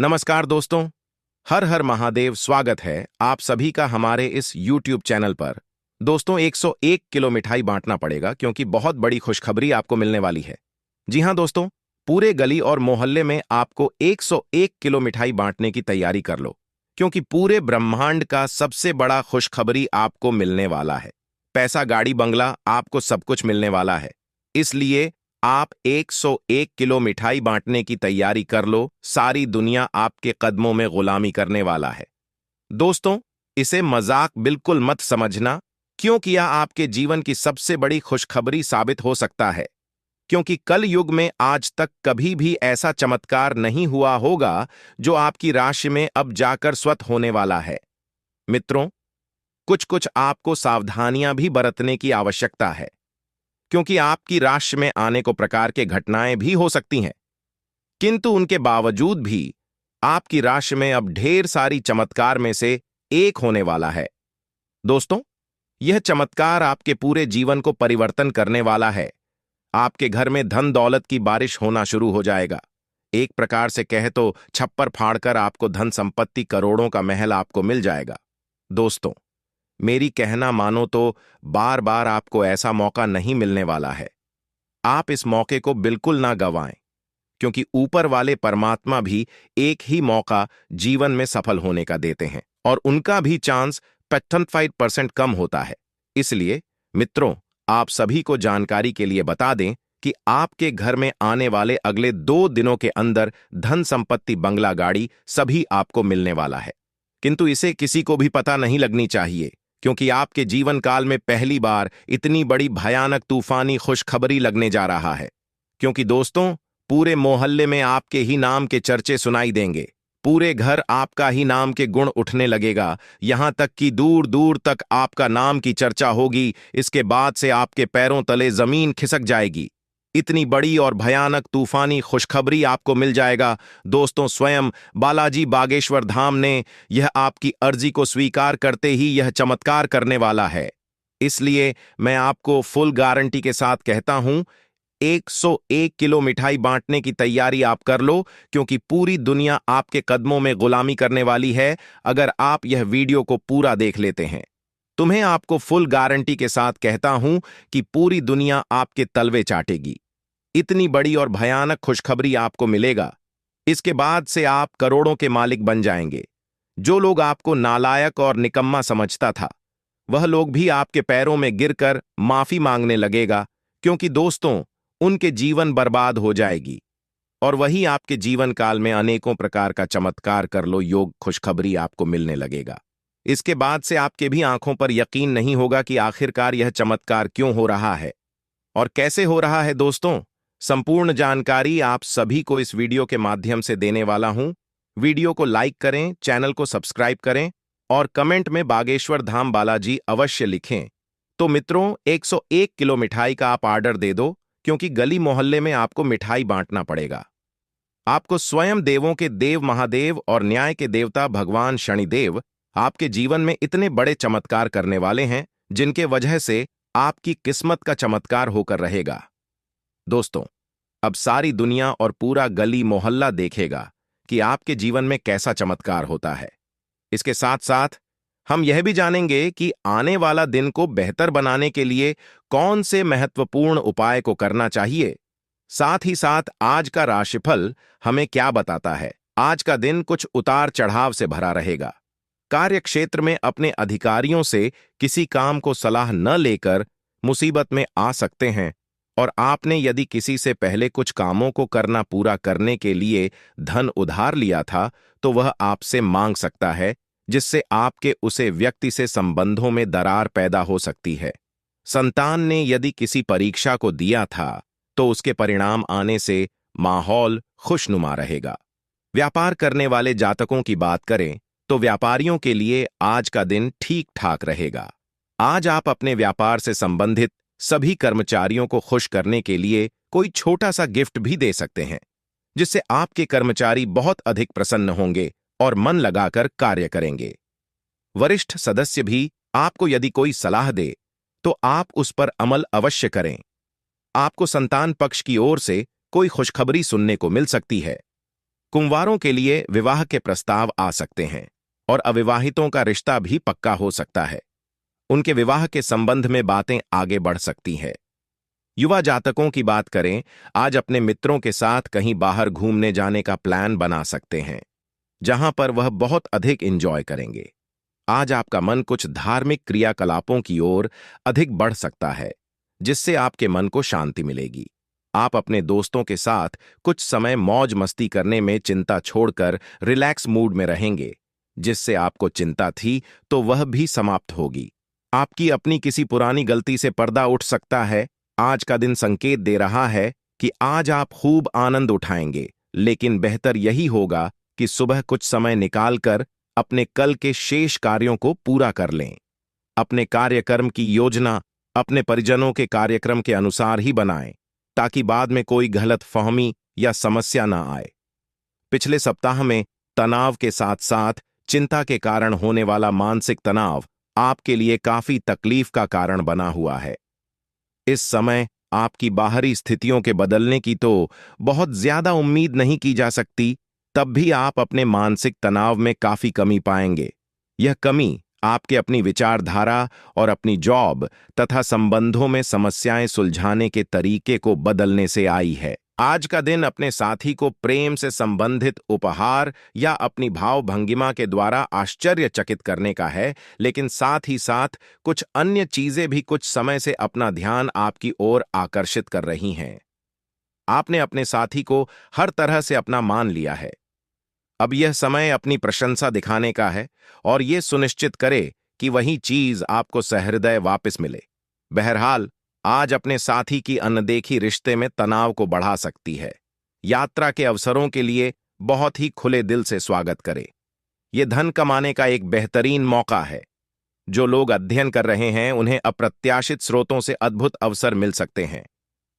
नमस्कार दोस्तों। हर हर महादेव। स्वागत है आप सभी का हमारे इस YouTube चैनल पर। दोस्तों 101 किलो मिठाई बांटना पड़ेगा क्योंकि बहुत बड़ी खुशखबरी आपको मिलने वाली है। जी हां दोस्तों, पूरे गली और मोहल्ले में आपको 101 किलो मिठाई बांटने की तैयारी कर लो क्योंकि पूरे ब्रह्मांड का सबसे बड़ा खुशखबरी आपको मिलने वाला है। पैसा, गाड़ी, बंगला, आपको सब कुछ मिलने वाला है। इसलिए आप 101 किलो मिठाई बांटने की तैयारी कर लो। सारी दुनिया आपके कदमों में गुलामी करने वाला है। दोस्तों, इसे मजाक बिल्कुल मत समझना क्योंकि यह आपके जीवन की सबसे बड़ी खुशखबरी साबित हो सकता है। क्योंकि कल युग में आज तक कभी भी ऐसा चमत्कार नहीं हुआ होगा जो आपकी राशि में अब जाकर स्वतः होने वाला है। मित्रों, कुछ कुछ आपको सावधानियां भी बरतने की आवश्यकता है क्योंकि आपकी राशि में आने को प्रकार के घटनाएं भी हो सकती हैं, किंतु उनके बावजूद भी आपकी राशि में अब ढेर सारी चमत्कार में से एक होने वाला है। दोस्तों, यह चमत्कार आपके पूरे जीवन को परिवर्तन करने वाला है। आपके घर में धन दौलत की बारिश होना शुरू हो जाएगा। एक प्रकार से कहे तो छप्पर फाड़कर आपको धन संपत्ति, करोड़ों का महल आपको मिल जाएगा। दोस्तों, मेरी कहना मानो तो बार बार आपको ऐसा मौका नहीं मिलने वाला है। आप इस मौके को बिल्कुल ना गंवाएं क्योंकि ऊपर वाले परमात्मा भी एक ही मौका जीवन में सफल होने का देते हैं और उनका भी चांस 55% कम होता है। इसलिए मित्रों, आप सभी को जानकारी के लिए बता दें कि आपके घर में आने वाले अगले 2 दिनों के अंदर धन संपत्ति, बंगला, गाड़ी सभी आपको मिलने वाला है। किंतु इसे किसी को भी पता नहीं लगनी चाहिए क्योंकि आपके जीवन काल में पहली बार इतनी बड़ी भयानक तूफानी खुशखबरी लगने जा रहा है। क्योंकि दोस्तों, पूरे मोहल्ले में आपके ही नाम के चर्चे सुनाई देंगे। पूरे घर आपका ही नाम के गुण उठने लगेगा। यहां तक कि दूर दूर तक आपका नाम की चर्चा होगी। इसके बाद से आपके पैरों तले जमीन खिसक जाएगी। इतनी बड़ी और भयानक तूफानी खुशखबरी आपको मिल जाएगा। दोस्तों, स्वयं बालाजी बागेश्वर धाम ने यह आपकी अर्जी को स्वीकार करते ही यह चमत्कार करने वाला है। इसलिए मैं आपको फुल गारंटी के साथ कहता हूं, 101 किलो मिठाई बांटने की तैयारी आप कर लो क्योंकि पूरी दुनिया आपके कदमों में गुलामी करने वाली है अगर आप यह वीडियो को पूरा देख लेते हैं। तुम्हें आपको फुल गारंटी के साथ कहता हूं कि पूरी दुनिया आपके तलवे चाटेगी। इतनी बड़ी और भयानक खुशखबरी आपको मिलेगा। इसके बाद से आप करोड़ों के मालिक बन जाएंगे। जो लोग आपको नालायक और निकम्मा समझता था, वह लोग भी आपके पैरों में गिरकर माफी मांगने लगेगा क्योंकि दोस्तों, उनके जीवन बर्बाद हो जाएगी। और वही आपके जीवन काल में अनेकों प्रकार का चमत्कार कर लो योग खुशखबरी आपको मिलने लगेगा। इसके बाद से आपके भी आंखों पर यकीन नहीं होगा कि आखिरकार यह चमत्कार क्यों हो रहा है और कैसे हो रहा है। दोस्तों, संपूर्ण जानकारी आप सभी को इस वीडियो के माध्यम से देने वाला हूं। वीडियो को लाइक करें, चैनल को सब्सक्राइब करें और कमेंट में बागेश्वर धाम बालाजी अवश्य लिखें। तो मित्रों, 101 किलो मिठाई का आप ऑर्डर दे दो क्योंकि गली मोहल्ले में आपको मिठाई बांटना पड़ेगा। आपको स्वयं देवों के देव महादेव और न्याय के देवता भगवान शनिदेव आपके जीवन में इतने बड़े चमत्कार करने वाले हैं जिनके वजह से आपकी किस्मत का चमत्कार होकर रहेगा। दोस्तों, अब सारी दुनिया और पूरा गली मोहल्ला देखेगा कि आपके जीवन में कैसा चमत्कार होता है। इसके साथ साथ हम यह भी जानेंगे कि आने वाला दिन को बेहतर बनाने के लिए कौन से महत्वपूर्ण उपाय को करना चाहिए। साथ ही साथ आज का राशिफल हमें क्या बताता है। आज का दिन कुछ उतार चढ़ाव से भरा रहेगा। कार्य क्षेत्र में अपने अधिकारियों से किसी काम को सलाह न लेकर मुसीबत में आ सकते हैं और आपने यदि किसी से पहले कुछ कामों को करना पूरा करने के लिए धन उधार लिया था तो वह आपसे मांग सकता है, जिससे आपके उसे व्यक्ति से संबंधों में दरार पैदा हो सकती है। संतान ने यदि किसी परीक्षा को दिया था तो उसके परिणाम आने से माहौल खुशनुमा रहेगा। व्यापार करने वाले जातकों की बात करें तो व्यापारियों के लिए आज का दिन ठीक ठाक रहेगा। आज आप अपने व्यापार से संबंधित सभी कर्मचारियों को खुश करने के लिए कोई छोटा सा गिफ्ट भी दे सकते हैं, जिससे आपके कर्मचारी बहुत अधिक प्रसन्न होंगे और मन लगाकर कार्य करेंगे। वरिष्ठ सदस्य भी आपको यदि कोई सलाह दे तो आप उस पर अमल अवश्य करें। आपको संतान पक्ष की ओर से कोई खुशखबरी सुनने को मिल सकती है। कुंवारों के लिए विवाह के प्रस्ताव आ सकते हैं और अविवाहितों का रिश्ता भी पक्का हो सकता है। उनके विवाह के संबंध में बातें आगे बढ़ सकती हैं। युवा जातकों की बात करें, आज अपने मित्रों के साथ कहीं बाहर घूमने जाने का प्लान बना सकते हैं, जहां पर वह बहुत अधिक एंजॉय करेंगे। आज आपका मन कुछ धार्मिक क्रियाकलापों की ओर अधिक बढ़ सकता है, जिससे आपके मन को शांति मिलेगी। आप अपने दोस्तों के साथ कुछ समय मौज मस्ती करने में चिंता छोड़कर रिलैक्स मूड में रहेंगे, जिससे आपको चिंता थी तो वह भी समाप्त होगी। आपकी अपनी किसी पुरानी गलती से पर्दा उठ सकता है। आज का दिन संकेत दे रहा है कि आज आप खूब आनंद उठाएंगे, लेकिन बेहतर यही होगा कि सुबह कुछ समय निकालकर अपने कल के शेष कार्यों को पूरा कर लें। अपने कार्यक्रम की योजना अपने परिजनों के कार्यक्रम के अनुसार ही बनाएं, ताकि बाद में कोई गलतफहमी या समस्या ना आए। पिछले सप्ताह में तनाव के साथ साथ चिंता के कारण होने वाला मानसिक तनाव आपके लिए काफी तकलीफ का कारण बना हुआ है। इस समय आपकी बाहरी स्थितियों के बदलने की तो बहुत ज्यादा उम्मीद नहीं की जा सकती, तब भी आप अपने मानसिक तनाव में काफी कमी पाएंगे। यह कमी आपके अपनी विचारधारा और अपनी जॉब तथा संबंधों में समस्याएं सुलझाने के तरीके को बदलने से आई है। आज का दिन अपने साथी को प्रेम से संबंधित उपहार या अपनी भाव भंगिमा के द्वारा आश्चर्यचकित करने का है, लेकिन साथ ही साथ कुछ अन्य चीजें भी कुछ समय से अपना ध्यान आपकी ओर आकर्षित कर रही हैं। आपने अपने साथी को हर तरह से अपना मान लिया है। अब यह समय अपनी प्रशंसा दिखाने का है और यह सुनिश्चित करे कि वही चीज आपको सहृदय वापस मिले। बहरहाल, आज अपने साथी की अनदेखी रिश्ते में तनाव को बढ़ा सकती है। यात्रा के अवसरों के लिए बहुत ही खुले दिल से स्वागत करें। यह धन कमाने का एक बेहतरीन मौका है। जो लोग अध्ययन कर रहे हैं, उन्हें अप्रत्याशित स्रोतों से अद्भुत अवसर मिल सकते हैं।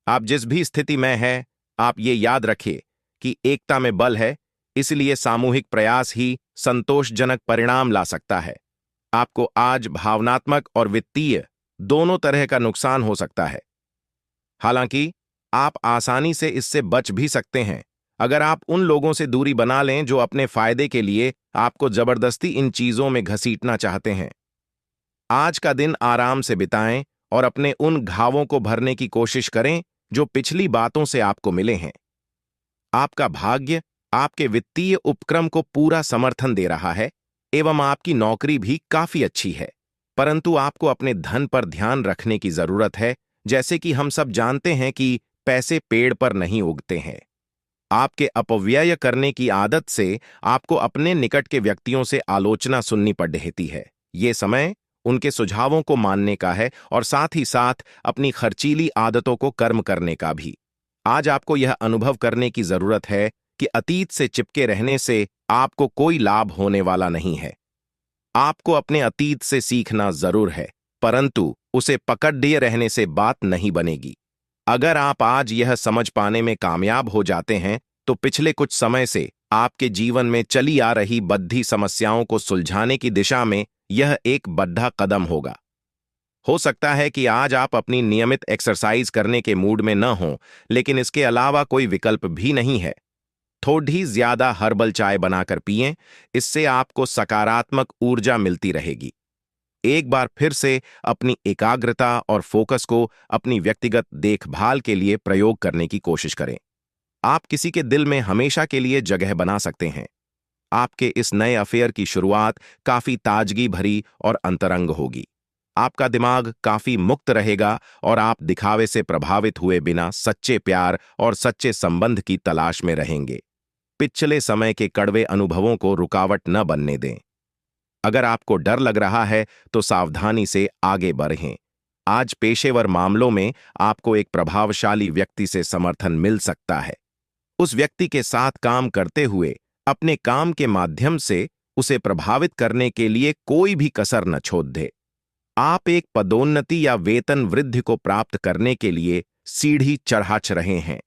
आप जिस भी स्थिति में हैं, आप ये याद रखिए कि एकता में बल है, इसलिए सामूहिक प्रयास ही संतोषजनक परिणाम ला सकता है। आपको आज भावनात्मक और वित्तीय दोनों तरह का नुकसान हो सकता है। हालांकि आप आसानी से इससे बच भी सकते हैं अगर आप उन लोगों से दूरी बना लें जो अपने फायदे के लिए आपको जबरदस्ती इन चीजों में घसीटना चाहते हैं। आज का दिन आराम से बिताएं और अपने उन घावों को भरने की कोशिश करें जो पिछली बातों से आपको मिले हैं। आपका भाग्य आपके वित्तीय उपक्रम को पूरा समर्थन दे रहा है एवं आपकी नौकरी भी काफी अच्छी है, परंतु आपको अपने धन पर ध्यान रखने की जरूरत है। जैसे कि हम सब जानते हैं कि पैसे पेड़ पर नहीं उगते हैं। आपके अपव्यय करने की आदत से आपको अपने निकट के व्यक्तियों से आलोचना सुननी पड़ रहती है। ये समय उनके सुझावों को मानने का है और साथ ही साथ अपनी खर्चीली आदतों को कर्म करने का भी। आज आपको यह अनुभव करने की जरूरत है कि अतीत से चिपके रहने से आपको कोई लाभ होने वाला नहीं है। आपको अपने अतीत से सीखना जरूर है, परंतु उसे पकड़े रहने से बात नहीं बनेगी। अगर आप आज यह समझ पाने में कामयाब हो जाते हैं, तो पिछले कुछ समय से आपके जीवन में चली आ रही बद्धी समस्याओं को सुलझाने की दिशा में यह एक बड़ा कदम होगा। हो सकता है कि आज आप अपनी नियमित एक्सरसाइज करने के मूड में न हों, लेकिन इसके अलावा कोई विकल्प भी नहीं है। थोड़ी ज्यादा हर्बल चाय बनाकर पिएं, इससे आपको सकारात्मक ऊर्जा मिलती रहेगी। एक बार फिर से अपनी एकाग्रता और फोकस को अपनी व्यक्तिगत देखभाल के लिए प्रयोग करने की कोशिश करें। आप किसी के दिल में हमेशा के लिए जगह बना सकते हैं। आपके इस नए अफेयर की शुरुआत काफी ताजगी भरी और अंतरंग होगी। आपका दिमाग काफी मुक्त रहेगा और आप दिखावे से प्रभावित हुए बिना सच्चे प्यार और सच्चे संबंध की तलाश में रहेंगे। पिछले समय के कड़वे अनुभवों को रुकावट न बनने दें। अगर आपको डर लग रहा है तो सावधानी से आगे बढ़ें। आज पेशेवर मामलों में आपको एक प्रभावशाली व्यक्ति से समर्थन मिल सकता है। उस व्यक्ति के साथ काम करते हुए अपने काम के माध्यम से उसे प्रभावित करने के लिए कोई भी कसर न छोड़ दे। आप एक पदोन्नति या वेतन वृद्धि को प्राप्त करने के लिए सीढ़ी चढ़ा रहे हैं।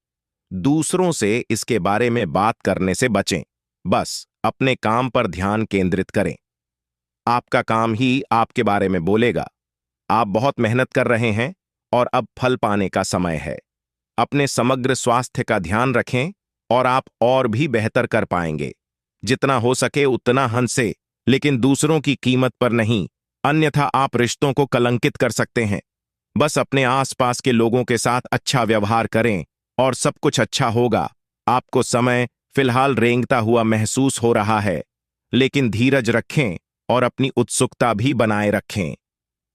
दूसरों से इसके बारे में बात करने से बचें। बस अपने काम पर ध्यान केंद्रित करें। आपका काम ही आपके बारे में बोलेगा। आप बहुत मेहनत कर रहे हैं और अब फल पाने का समय है। अपने समग्र स्वास्थ्य का ध्यान रखें और आप और भी बेहतर कर पाएंगे। जितना हो सके उतना हंसे, लेकिन दूसरों की कीमत पर नहीं, अन्यथा आप रिश्तों को कलंकित कर सकते हैं। बस अपने आसपास के लोगों के साथ अच्छा व्यवहार करें और सब कुछ अच्छा होगा। आपको समय फिलहाल रेंगता हुआ महसूस हो रहा है, लेकिन धीरज रखें और अपनी उत्सुकता भी बनाए रखें।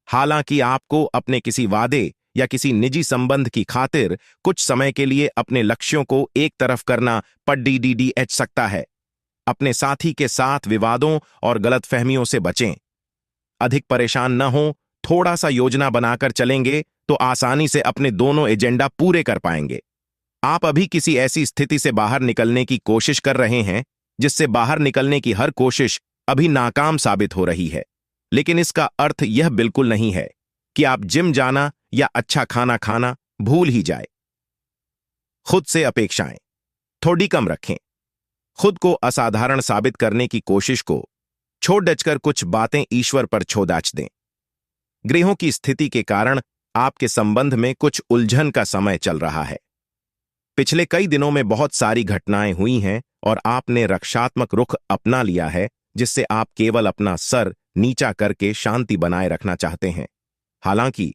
हालांकि आपको अपने किसी वादे या किसी निजी संबंध की खातिर कुछ समय के लिए अपने लक्ष्यों को एक तरफ करना पड़ सकता है। अपने साथी के साथ विवादों और गलतफहमियों से बचें। अधिक परेशान न हो, थोड़ा सा योजना बनाकर चलेंगे तो आसानी से अपने दोनों एजेंडा पूरे कर पाएंगे। आप अभी किसी ऐसी स्थिति से बाहर निकलने की कोशिश कर रहे हैं जिससे बाहर निकलने की हर कोशिश अभी नाकाम साबित हो रही है, लेकिन इसका अर्थ यह बिल्कुल नहीं है कि आप जिम जाना या अच्छा खाना खाना भूल ही जाए। खुद से अपेक्षाएं थोड़ी कम रखें। खुद को असाधारण साबित करने की कोशिश को छोड़ डचकर कुछ बातें ईश्वर पर छोदाच दें। ग्रहों की स्थिति के कारण आपके संबंध में कुछ उलझन का समय चल रहा है। पिछले कई दिनों में बहुत सारी घटनाएं हुई हैं और आपने रक्षात्मक रुख अपना लिया है, जिससे आप केवल अपना सर नीचा करके शांति बनाए रखना चाहते हैं। हालांकि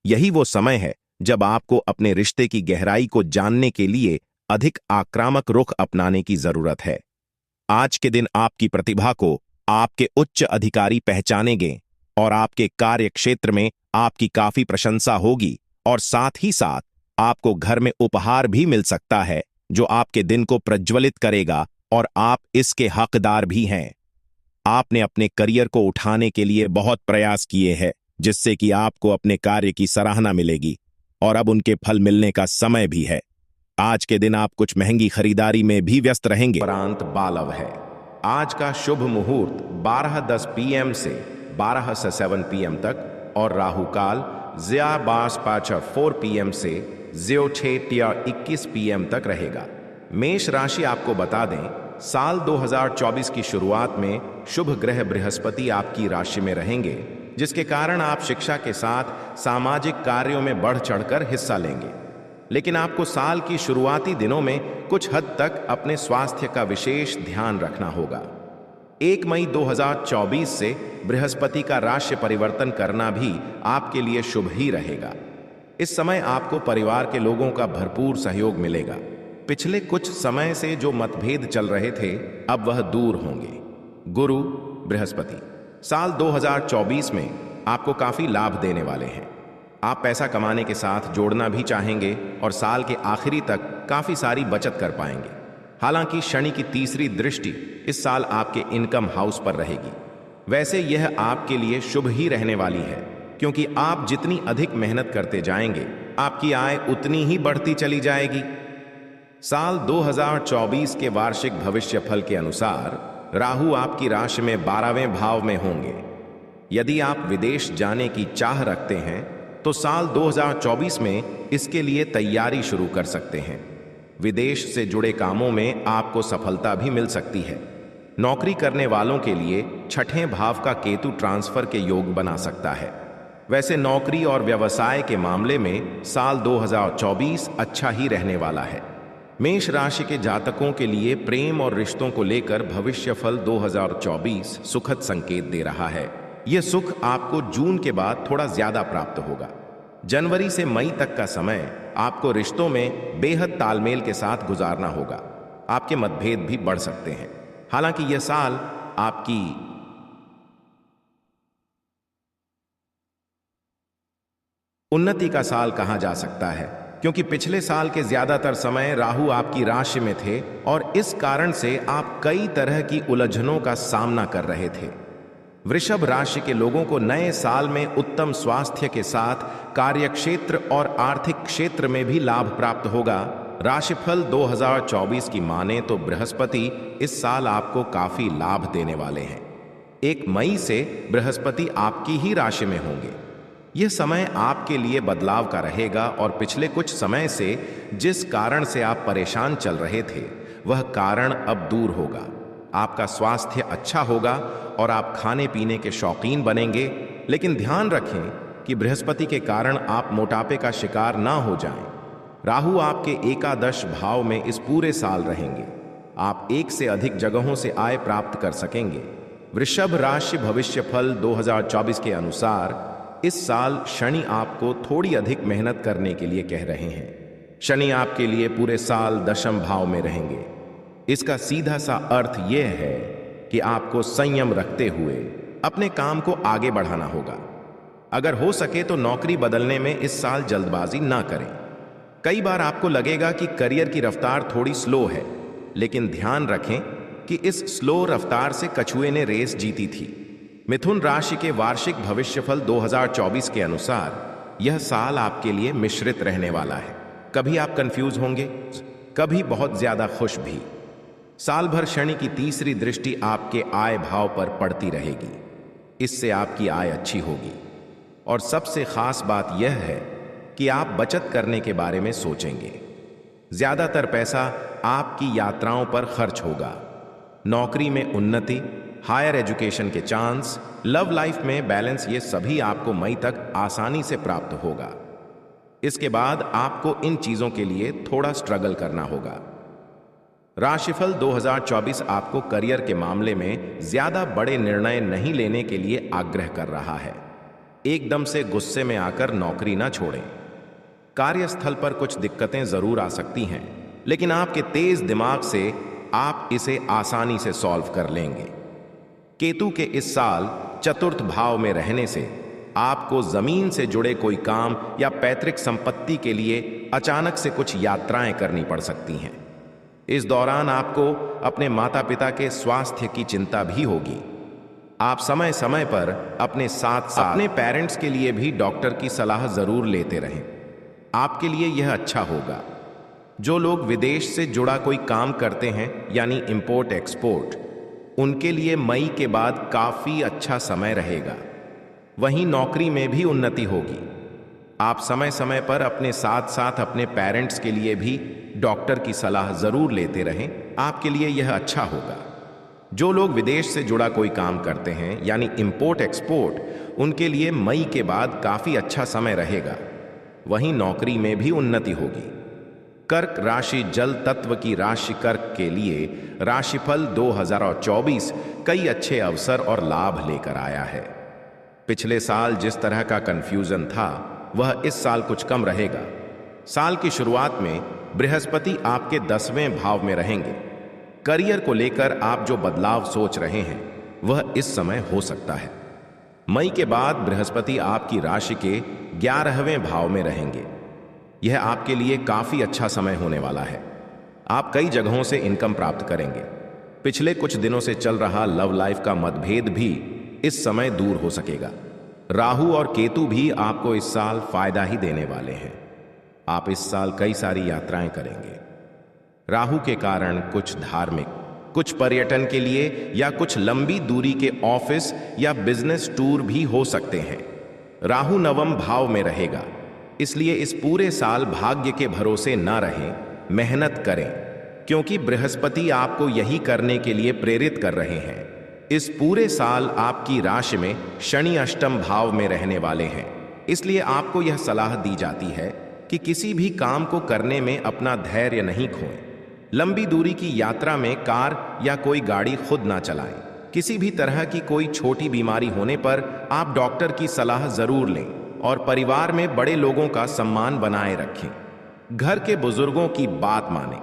यही वो समय है जब आपको अपने रिश्ते की गहराई को जानने के लिए अधिक आक्रामक रुख अपनाने की जरूरत है। आज के दिन आपकी प्रतिभा को आपके उच्च अधिकारी पहचानेंगे और आपके कार्य क्षेत्र में आपकी काफी प्रशंसा होगी, और साथ ही साथ आपको घर में उपहार भी मिल सकता है जो आपके दिन को प्रज्वलित करेगा और आप इसके हकदार भी हैं। आपने अपने करियर को उठाने के लिए बहुत प्रयास किए हैं, जिससे कि आपको अपने कार्य की सराहना मिलेगी और अब उनके फल मिलने का समय भी है। आज के दिन आप कुछ महंगी खरीदारी में भी व्यस्त रहेंगे। प्रांत बालव है। आज का शुभ मुहूर्त 12:10 PM से 12 से 7 PM तक और राहु काल 4 PM से 21 PM तक रहेगा। मेष राशि आपको बता दें, साल 2024 की शुरुआत में शुभ ग्रह बृहस्पति आपकी राशि में रहेंगे, जिसके कारण आप शिक्षा के साथ सामाजिक कार्यों में बढ़ चढ़कर हिस्सा लेंगे। लेकिन आपको साल की शुरुआती दिनों में कुछ हद तक अपने स्वास्थ्य का विशेष ध्यान रखना होगा। 1 मई 2024 से बृहस्पति का राशि परिवर्तन करना भी आपके लिए शुभ ही रहेगा। इस समय आपको परिवार के लोगों का भरपूर सहयोग मिलेगा। पिछले कुछ समय से जो मतभेद चल रहे थे, अब वह दूर होंगे। गुरु बृहस्पति साल 2024 में आपको काफी लाभ देने वाले हैं। आप पैसा कमाने के साथ जोड़ना भी चाहेंगे और साल के आखिरी तक काफी सारी बचत कर पाएंगे। हालांकि शनि की तीसरी दृष्टि इस साल आपके इनकम हाउस पर रहेगी। वैसे यह आपके लिए शुभ ही रहने वाली है, क्योंकि आप जितनी अधिक मेहनत करते जाएंगे, आपकी आय उतनी ही बढ़ती चली जाएगी। साल 2024 के वार्षिक भविष्यफल के अनुसार राहु आपकी राशि में 12वें भाव में होंगे। यदि आप विदेश जाने की चाह रखते हैं तो साल 2024 में इसके लिए तैयारी शुरू कर सकते हैं। विदेश से जुड़े कामों में आपको सफलता भी मिल सकती है। नौकरी करने वालों के लिए छठे भाव का केतु ट्रांसफर के योग बना सकता है। वैसे नौकरी और व्यवसाय के मामले में साल 2024 अच्छा ही रहने वाला है। मेष राशि के जातकों के लिए प्रेम और रिश्तों को लेकर भविष्यफल 2024 सुखद संकेत दे रहा है। यह सुख आपको जून के बाद थोड़ा ज्यादा प्राप्त होगा। जनवरी से मई तक का समय आपको रिश्तों में बेहद तालमेल के साथ गुजारना होगा। आपके मतभेद भी बढ़ सकते हैं। हालांकि यह साल आपकी उन्नति का साल कहा जा सकता है, क्योंकि पिछले साल के ज्यादातर समय राहु आपकी राशि में थे और इस कारण से आप कई तरह की उलझनों का सामना कर रहे थे। वृषभ राशि के लोगों को नए साल में उत्तम स्वास्थ्य के साथ कार्यक्षेत्र और आर्थिक क्षेत्र में भी लाभ प्राप्त होगा। राशिफल 2024 की माने तो बृहस्पति इस साल आपको काफी लाभ देने वाले हैं। 1 मई से बृहस्पति आपकी ही राशि में होंगे। यह समय आपके लिए बदलाव का रहेगा और पिछले कुछ समय से जिस कारण से आप परेशान चल रहे थे, वह कारण अब दूर होगा। आपका स्वास्थ्य अच्छा होगा और आप खाने पीने के शौकीन बनेंगे, लेकिन ध्यान रखें कि बृहस्पति के कारण आप मोटापे का शिकार ना हो जाएं। राहु आपके एकादश भाव में इस पूरे साल रहेंगे। आप एक से अधिक जगहों से आय प्राप्त कर सकेंगे। वृषभ राशि भविष्यफल 2024 के अनुसार इस साल शनि आपको थोड़ी अधिक मेहनत करने के लिए कह रहे हैं। शनि आपके लिए पूरे साल दशम भाव में रहेंगे। इसका सीधा सा अर्थ यह है कि आपको संयम रखते हुए अपने काम को आगे बढ़ाना होगा। अगर हो सके तो नौकरी बदलने में इस साल जल्दबाजी ना करें। कई बार आपको लगेगा कि करियर की रफ्तार थोड़ी स्लो है, लेकिन ध्यान रखें कि इस स्लो रफ्तार से कछुए ने रेस जीती थी। मिथुन राशि के वार्षिक भविष्यफल 2024 के अनुसार यह साल आपके लिए मिश्रित रहने वाला है। कभी आप कंफ्यूज होंगे, कभी बहुत ज्यादा खुश भी। साल भर शनि की तीसरी दृष्टि आपके आय भाव पर पड़ती रहेगी। इससे आपकी आय अच्छी होगी और सबसे खास बात यह है कि आप बचत करने के बारे में सोचेंगे। ज्यादातर पैसा आपकी यात्राओं पर खर्च होगा। नौकरी में उन्नति, हायर एजुकेशन के चांस, लव लाइफ में बैलेंस, ये सभी आपको मई तक आसानी से प्राप्त होगा। इसके बाद आपको इन चीजों के लिए थोड़ा स्ट्रगल करना होगा। राशिफल 2024 आपको करियर के मामले में ज्यादा बड़े निर्णय नहीं लेने के लिए आग्रह कर रहा है। एकदम से गुस्से में आकर नौकरी ना छोड़ें। कार्यस्थल पर कुछ दिक्कतें जरूर आ सकती हैं, लेकिन आपके तेज दिमाग से आप इसे आसानी से सॉल्व कर लेंगे। केतु के इस साल चतुर्थ भाव में रहने से आपको जमीन से जुड़े कोई काम या पैतृक संपत्ति के लिए अचानक से कुछ यात्राएं करनी पड़ सकती हैं। इस दौरान आपको अपने माता पिता के स्वास्थ्य की चिंता भी होगी। आप समय समय पर अपने साथ अपने पेरेंट्स के लिए भी डॉक्टर की सलाह जरूर लेते रहें। आपके लिए यह अच्छा होगा। जो लोग विदेश से जुड़ा कोई काम करते हैं, यानी इंपोर्ट एक्सपोर्ट, उनके लिए मई के बाद काफी अच्छा समय रहेगा। वहीं नौकरी में भी उन्नति होगी। आप समय समय पर अपने साथ साथ अपने पेरेंट्स के लिए भी डॉक्टर की सलाह जरूर लेते रहें। आपके लिए यह अच्छा होगा। जो लोग विदेश से जुड़ा कोई काम करते हैं, यानी इंपोर्ट एक्सपोर्ट, उनके लिए मई के बाद काफी अच्छा समय रहेगा। वहीं नौकरी में भी उन्नति होगी। कर्क राशि जल तत्व की राशि कर्क के लिए राशिफल 2024 कई अच्छे अवसर और लाभ लेकर आया है। पिछले साल जिस तरह का कंफ्यूजन था, वह इस साल कुछ कम रहेगा। साल की शुरुआत में बृहस्पति आपके 10वें भाव में रहेंगे। करियर को लेकर आप जो बदलाव सोच रहे हैं, वह इस समय हो सकता है। मई के बाद बृहस्पति आपकी राशि के 11वें भाव में रहेंगे। यह आपके लिए काफी अच्छा समय होने वाला है। आप कई जगहों से इनकम प्राप्त करेंगे। पिछले कुछ दिनों से चल रहा लव लाइफ का मतभेद भी इस समय दूर हो सकेगा। राहु और केतु भी आपको इस साल फायदा ही देने वाले हैं। आप इस साल कई सारी यात्राएं करेंगे। राहु के कारण कुछ धार्मिक, कुछ पर्यटन के लिए या कुछ लंबी दूरी के ऑफिस या बिजनेस टूर भी हो सकते हैं। राहु 9वें भाव में रहेगा, इसलिए इस पूरे साल भाग्य के भरोसे न रहें, मेहनत करें, क्योंकि बृहस्पति आपको यही करने के लिए प्रेरित कर रहे हैं। इस पूरे साल आपकी राशि में शनि अष्टम भाव में रहने वाले हैं, इसलिए आपको यह सलाह दी जाती है कि किसी भी काम को करने में अपना धैर्य नहीं खोएं। लंबी दूरी की यात्रा में कार या कोई गाड़ी खुद ना चलाएं। किसी भी तरह की कोई छोटी बीमारी होने पर आप डॉक्टर की सलाह जरूर लें और परिवार में बड़े लोगों का सम्मान बनाए रखें। घर के बुजुर्गों की बात मानें।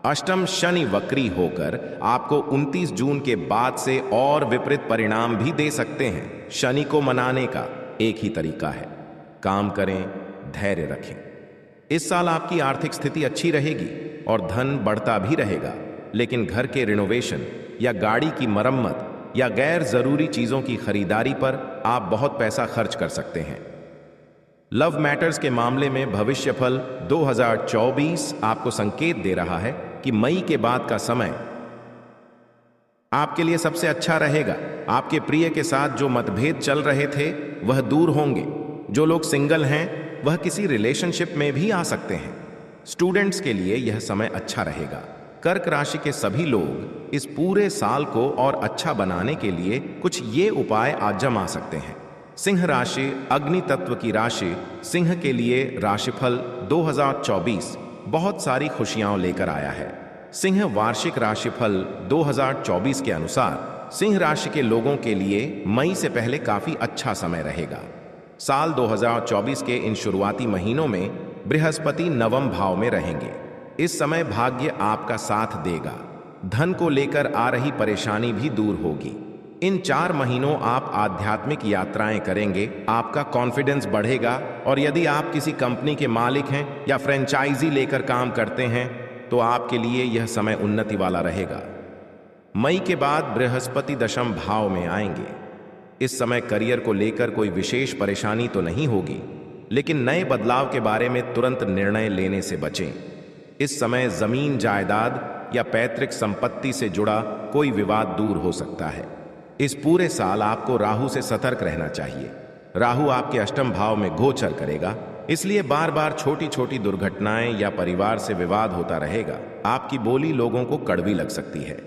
अष्टम शनि वक्री होकर आपको 29 जून के बाद से और विपरीत परिणाम भी दे सकते हैं। शनि को मनाने का एक ही तरीका है, काम करें, धैर्य रखें। इस साल आपकी आर्थिक स्थिति अच्छी रहेगी और धन बढ़ता भी रहेगा, लेकिन घर के रिनोवेशन या गाड़ी की मरम्मत या गैर जरूरी चीजों की खरीदारी पर आप बहुत पैसा खर्च कर सकते हैं। लव मैटर्स के मामले में भविष्यफल 2024 आपको संकेत दे रहा है कि मई के बाद का समय आपके लिए सबसे अच्छा रहेगा। आपके प्रिय के साथ जो मतभेद चल रहे थे, वह दूर होंगे। जो लोग सिंगल हैं, वह किसी रिलेशनशिप में भी आ सकते हैं। स्टूडेंट्स के लिए यह समय अच्छा रहेगा। कर्क राशि के सभी लोग इस पूरे साल को और अच्छा बनाने के लिए कुछ ये उपाय आजमा सकते हैं। सिंह राशि अग्नि तत्व की राशि। सिंह के लिए राशिफल 2024 बहुत सारी खुशियां लेकर आया है। सिंह वार्षिक राशिफल 2024 के अनुसार सिंह राशि के लोगों के लिए मई से पहले काफी अच्छा समय रहेगा। साल 2024 के इन शुरुआती महीनों में बृहस्पति नवम भाव में रहेंगे। इस समय भाग्य आपका साथ देगा। धन को लेकर आ रही परेशानी भी दूर होगी। इन 4 महीनों आप आध्यात्मिक यात्राएं करेंगे, आपका कॉन्फिडेंस बढ़ेगा और यदि आप किसी कंपनी के मालिक हैं या फ्रेंचाइजी लेकर काम करते हैं तो आपके लिए यह समय उन्नति वाला रहेगा। मई के बाद बृहस्पति दशम भाव में आएंगे। इस समय करियर को लेकर कोई विशेष परेशानी तो नहीं होगी, लेकिन नए बदलाव के बारे में तुरंत निर्णय लेने से बचें। इस समय जमीन जायदाद या पैतृक संपत्ति से जुड़ा कोई विवाद दूर हो सकता है। इस पूरे साल आपको राहु से सतर्क रहना चाहिए। राहु आपके अष्टम भाव में गोचर करेगा, इसलिए बार बार छोटी छोटी दुर्घटनाएं या परिवार से विवाद होता रहेगा। आपकी बोली लोगों को कड़वी लग सकती है।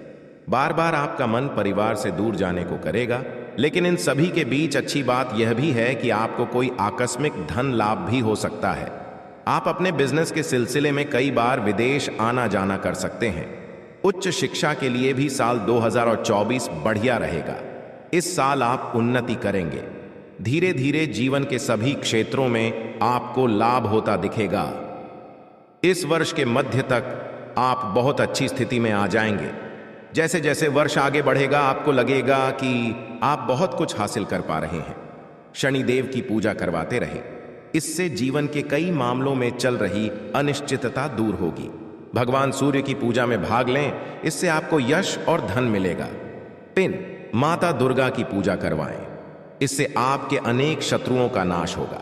बार बार आपका मन परिवार से दूर जाने को करेगा, लेकिन इन सभी के बीच अच्छी बात यह भी है कि आपको कोई आकस्मिक धन लाभ भी हो सकता है। आप अपने बिजनेस के सिलसिले में कई बार विदेश आना जाना कर सकते हैं। उच्च शिक्षा के लिए भी साल 2024 बढ़िया रहेगा। इस साल आप उन्नति करेंगे। धीरे धीरे जीवन के सभी क्षेत्रों में आपको लाभ होता दिखेगा। इस वर्ष के मध्य तक आप बहुत अच्छी स्थिति में आ जाएंगे। जैसे जैसे वर्ष आगे बढ़ेगा आपको लगेगा कि आप बहुत कुछ हासिल कर पा रहे हैं। शनिदेव की पूजा करवाते रहें, इससे जीवन के कई मामलों में चल रही अनिश्चितता दूर होगी। भगवान सूर्य की पूजा में भाग लें, इससे आपको यश और धन मिलेगा। पिन माता दुर्गा की पूजा करवाएं, इससे आपके अनेक शत्रुओं का नाश होगा।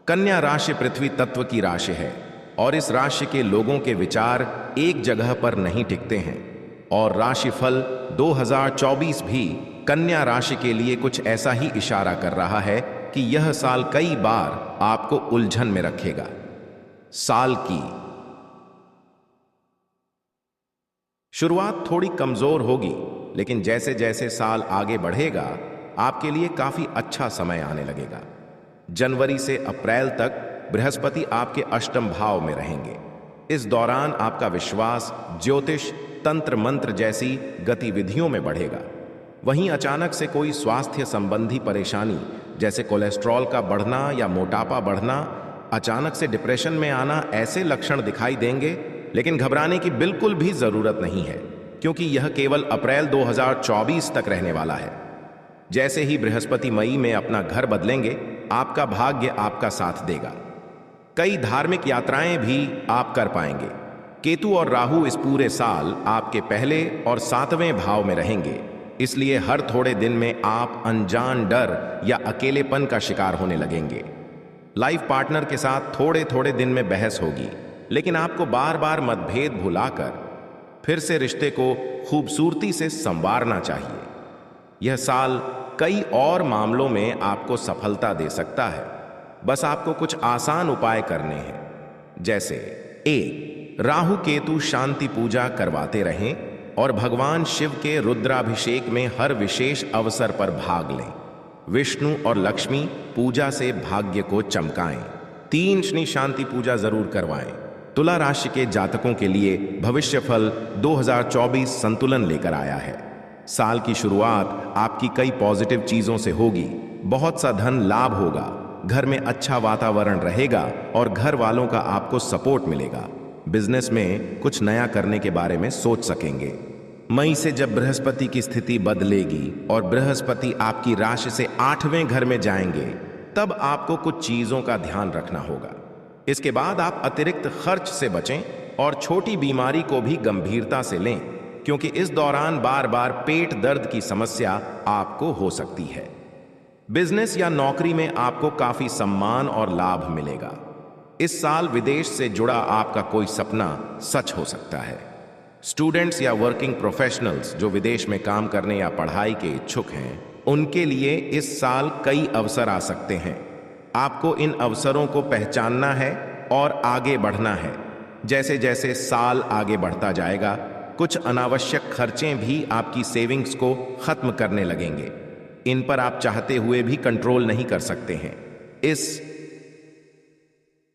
कन्या राशि पृथ्वी तत्व की राशि है और इस राशि के लोगों के विचार एक जगह पर नहीं टिकते हैं और राशिफल 2024 भी कन्या राशि के लिए कुछ ऐसा ही इशारा कर रहा है कि यह साल कई बार आपको उलझन में रखेगा। साल की शुरुआत थोड़ी कमजोर होगी, लेकिन जैसे जैसे साल आगे बढ़ेगा आपके लिए काफी अच्छा समय आने लगेगा। जनवरी से अप्रैल तक बृहस्पति आपके अष्टम भाव में रहेंगे। इस दौरान आपका विश्वास ज्योतिष, तंत्र मंत्र जैसी गतिविधियों में बढ़ेगा। वहीं अचानक से कोई स्वास्थ्य संबंधी परेशानी जैसे कोलेस्ट्रॉल का बढ़ना या मोटापा बढ़ना, अचानक से डिप्रेशन में आना, ऐसे लक्षण दिखाई देंगे। लेकिन घबराने की बिल्कुल भी जरूरत नहीं है, क्योंकि यह केवल अप्रैल 2024 तक रहने वाला है। जैसे ही बृहस्पति मई में अपना घर बदलेंगे, आपका भाग्य आपका साथ देगा। कई धार्मिक यात्राएं भी आप कर पाएंगे। केतु और राहु इस पूरे साल आपके पहले और 7वें भाव में रहेंगे, इसलिए हर थोड़े दिन में आप अनजान डर या अकेलेपन का शिकार होने लगेंगे। लाइफ पार्टनर के साथ थोड़े थोड़े दिन में बहस होगी, लेकिन आपको बार बार मतभेद भुलाकर फिर से रिश्ते को खूबसूरती से संवारना चाहिए। यह साल कई और मामलों में आपको सफलता दे सकता है। बस आपको कुछ आसान उपाय करने हैं, जैसे 1. राहु केतु शांति पूजा करवाते रहें और भगवान शिव के रुद्राभिषेक में हर विशेष अवसर पर भाग लें। विष्णु और लक्ष्मी पूजा से भाग्य को चमकाएं। 3. शनि शांति पूजा जरूर करवाएं। तुला राशि के जातकों के लिए भविष्यफल 2024 संतुलन लेकर आया है। साल की शुरुआत आपकी कई पॉजिटिव चीजों से होगी। बहुत सा धन लाभ होगा, घर में अच्छा वातावरण रहेगा और घर वालों का आपको सपोर्ट मिलेगा। बिजनेस में कुछ नया करने के बारे में सोच सकेंगे। मई से जब बृहस्पति की स्थिति बदलेगी और बृहस्पति आपकी राशि से 8वें घर में जाएंगे, तब आपको कुछ चीजों का ध्यान रखना होगा। इसके बाद आप अतिरिक्त खर्च से बचें और छोटी बीमारी को भी गंभीरता से लें, क्योंकि इस दौरान बार बार पेट दर्द की समस्या आपको हो सकती है। बिजनेस या नौकरी में आपको काफी सम्मान और लाभ मिलेगा। इस साल विदेश से जुड़ा आपका कोई सपना सच हो सकता है। स्टूडेंट्स या वर्किंग प्रोफेशनल्स जो विदेश में काम करने या पढ़ाई के इच्छुक हैं, उनके लिए इस साल कई अवसर आ सकते हैं। आपको इन अवसरों को पहचानना है और आगे बढ़ना है। जैसे जैसे साल आगे बढ़ता जाएगा, कुछ अनावश्यक खर्चे भी आपकी सेविंग्स को खत्म करने लगेंगे। इन पर आप चाहते हुए भी कंट्रोल नहीं कर सकते हैं। इस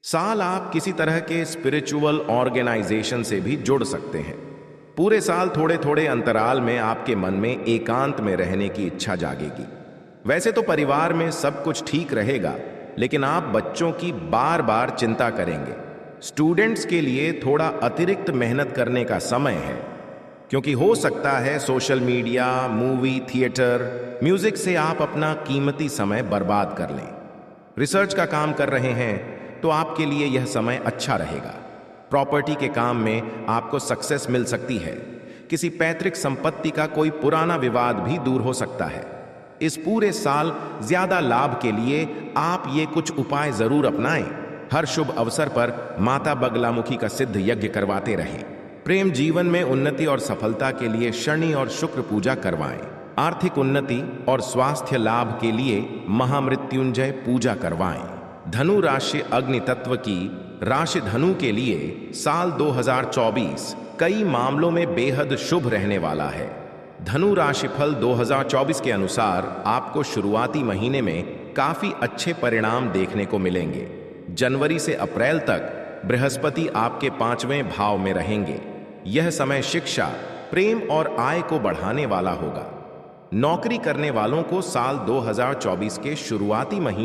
साल आप किसी तरह के स्पिरिचुअल ऑर्गेनाइजेशन से भी जुड़ सकते हैं। पूरे साल थोड़े थोड़े अंतराल में आपके मन में एकांत में रहने की इच्छा जागेगी। वैसे तो परिवार में सब कुछ ठीक रहेगा, लेकिन आप बच्चों की बार बार चिंता करेंगे। स्टूडेंट्स के लिए थोड़ा अतिरिक्त मेहनत करने का समय है, क्योंकि हो सकता है social media, movie, theatre, music से आप अपना कीमती समय बर्बाद कर लें। रिसर्च का काम कर रहे हैं तो आपके लिए यह समय अच्छा रहेगा। प्रॉपर्टी के काम में आपको सक्सेस मिल सकती है। किसी पैतृक संपत्ति का कोई पुराना विवाद भी दूर हो सकता है। इस पूरे साल ज्यादा लाभ के लिए आप ये कुछ उपाय जरूर अपनाएं। हर शुभ अवसर पर माता बगलामुखी का सिद्ध यज्ञ करवाते रहें। प्रेम जीवन में उन्नति और सफलता के लिए शनि और शुक्र पूजा करवाएं। आर्थिक उन्नति और स्वास्थ्य लाभ के लिए महामृत्युंजय पूजा करवाएं। धनु राशि अग्नि तत्व की राशि धनु के लिए साल 2024 कई मामलों में बेहद शुभ रहने वाला है। धनु राशिफल 2024 के अनुसार आपको शुरुआती महीने में काफी अच्छे परिणाम देखने को मिलेंगे। जनवरी से अप्रैल तक बृहस्पति आपके 5वें भाव में रहेंगे। यह समय शिक्षा, प्रेम और आय को बढ़ाने वाला होगा। नौकरी करने वालों को साल 2024 के शुरुआती महीने